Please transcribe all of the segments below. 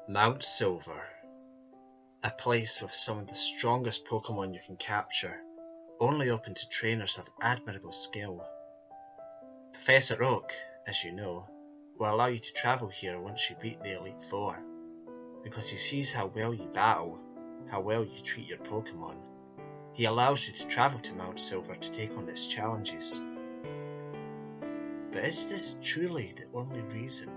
Mount Silver, a place with some of the strongest Pokemon you can capture, only open to trainers of admirable skill. Professor Oak, as you know, will allow you to travel here once you beat the Elite Four, because he sees how well you battle, how well you treat your Pokemon. He allows you to travel to Mount Silver to take on its challenges. But is this truly the only reason?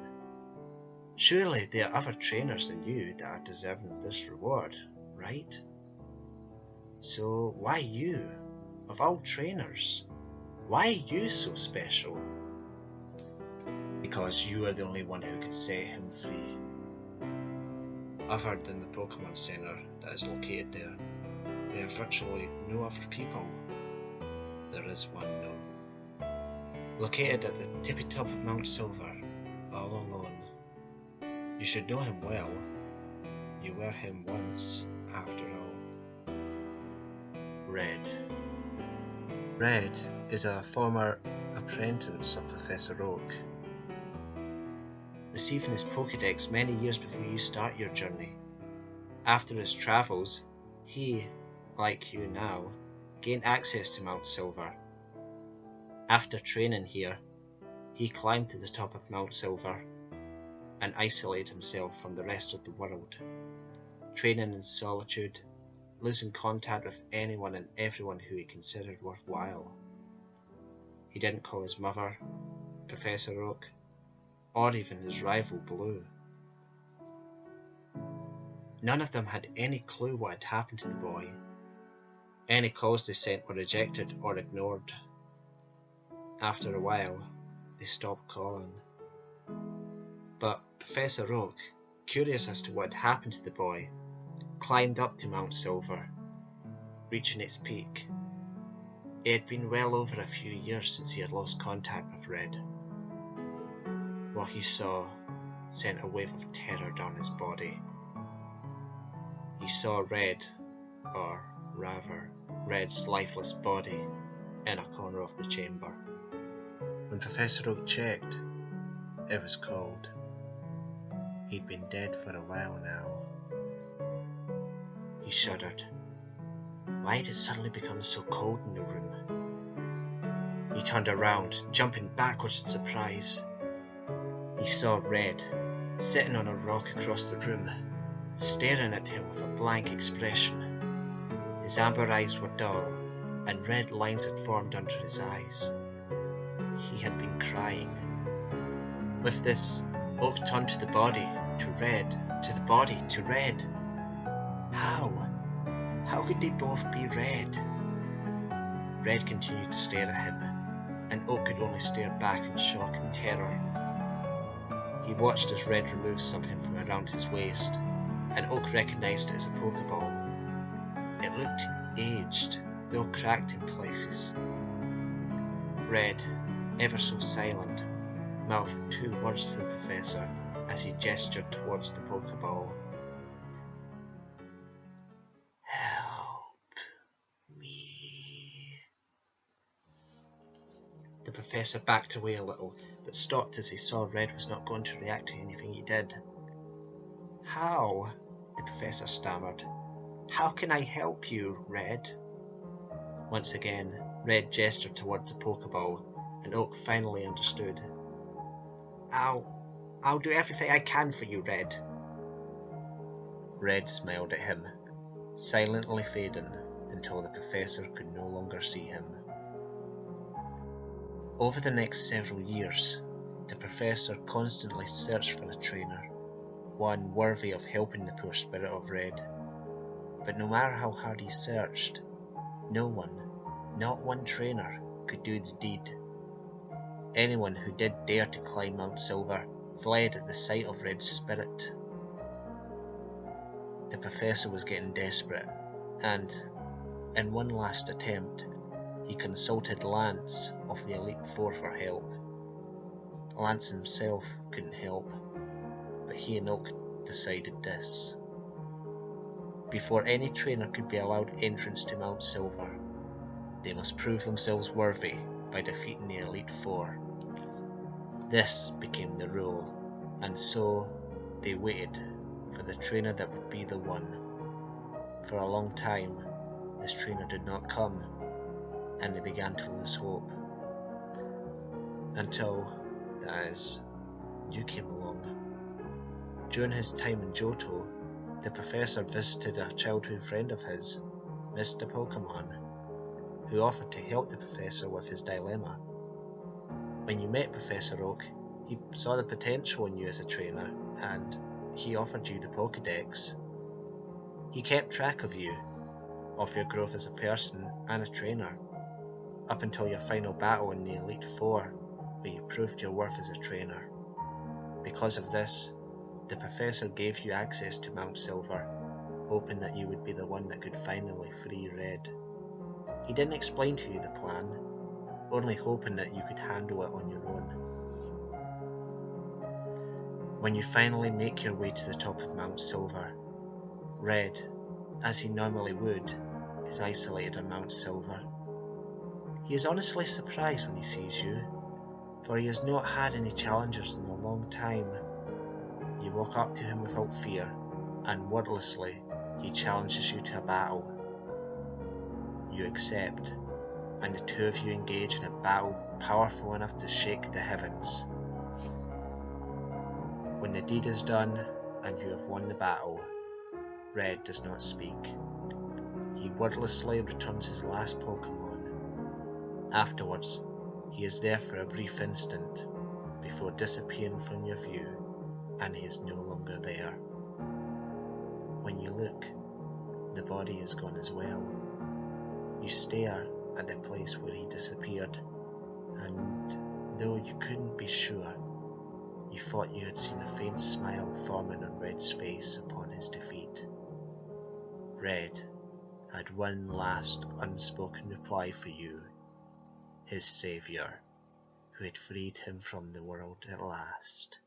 Surely there are other trainers than you that are deserving of this reward, right? So why you? Of all trainers, why are you so special? Because you are the only one who can set him free. Other than the Pokemon Center that is located there are virtually no other people. There is one though. Located at the tippy top of Mount Silver, all alone. You should know him well. You were him once, after all. Red. Red is a former apprentice of Professor Oak, receiving his Pokédex many years before you start your journey. After his travels, he, like you now, gained access to Mount Silver. After training here, he climbed to the top of Mount Silver and isolated himself from the rest of the world, training in solitude, losing contact with anyone and everyone who he considered worthwhile. He didn't call his mother, Professor Oak, or even his rival Blue. None of them had any clue what had happened to the boy. Any calls they sent were rejected or ignored. After a while, they stopped calling. But Professor Oak, curious as to what had happened to the boy, climbed up to Mount Silver, reaching its peak. It had been well over a few years since he had lost contact with Red. What he saw sent a wave of terror down his body. He saw Red, or rather, Red's lifeless body, in a corner of the chamber. When Professor Oak checked, it was cold. He'd been dead for a while now. He shuddered. Why had it suddenly become so cold in the room? He turned around, jumping backwards in surprise. He saw Red, sitting on a rock across the room, staring at him with a blank expression. His amber eyes were dull, and red lines had formed under his eyes. He had been crying. With this, Oak turned to the body, to Red, to the body, to Red. How? How could they both be Red? Red continued to stare at him, and Oak could only stare back in shock and terror. He watched as Red removed something from around his waist, and Oak recognised it as a Pokeball. It looked aged, though cracked in places. Red, ever so silent, mouthed 2 words to the Professor as he gestured towards the Pokeball. Help me. The Professor backed away a little, but stopped as he saw Red was not going to react to anything he did. How? The Professor stammered. How can I help you, Red? Once again, Red gestured towards the Pokeball, and Oak finally understood. I'll do everything I can for you, Red. Red smiled at him, silently fading until the Professor could no longer see him. Over the next several years, the Professor constantly searched for a trainer, one worthy of helping the poor spirit of Red. But no matter how hard he searched, no one, not one trainer, could do the deed. Anyone who did dare to climb Mount Silver fled at the sight of Red's spirit. The Professor was getting desperate, and, in one last attempt, he consulted Lance of the Elite Four for help. Lance himself couldn't help, but he and Oak decided this. Before any trainer could be allowed entrance to Mount Silver, they must prove themselves worthy by defeating the Elite Four. This became the rule, and so they waited for the trainer that would be the one. For a long time, this trainer did not come, and they began to lose hope. Until, that is, you came along. During his time in Johto, the professor visited a childhood friend of his, Mr. Pokemon, who offered to help the professor with his dilemma. When you met Professor Oak, he saw the potential in you as a trainer, and he offered you the Pokédex. He kept track of you, of your growth as a person and a trainer, up until your final battle in the Elite Four, where you proved your worth as a trainer. Because of this, the professor gave you access to Mount Silver, hoping that you would be the one that could finally free Red. He didn't explain to you the plan, only hoping that you could handle it on your own. When you finally make your way to the top of Mount Silver, Red, as he normally would, is isolated on Mount Silver. He is honestly surprised when he sees you, for he has not had any challengers in a long time. You walk up to him without fear, and wordlessly he challenges you to a battle. You accept, and the two of you engage in a battle powerful enough to shake the heavens. When the deed is done, and you have won the battle, Red does not speak. He wordlessly returns his last Pokemon. Afterwards, he is there for a brief instant, before disappearing from your view, and he is no longer there. When you look, the body is gone as well. You stare at the place where he disappeared, and though you couldn't be sure, you thought you had seen a faint smile forming on Red's face upon his defeat. Red had one last unspoken reply for you, his saviour, who had freed him from the world at last.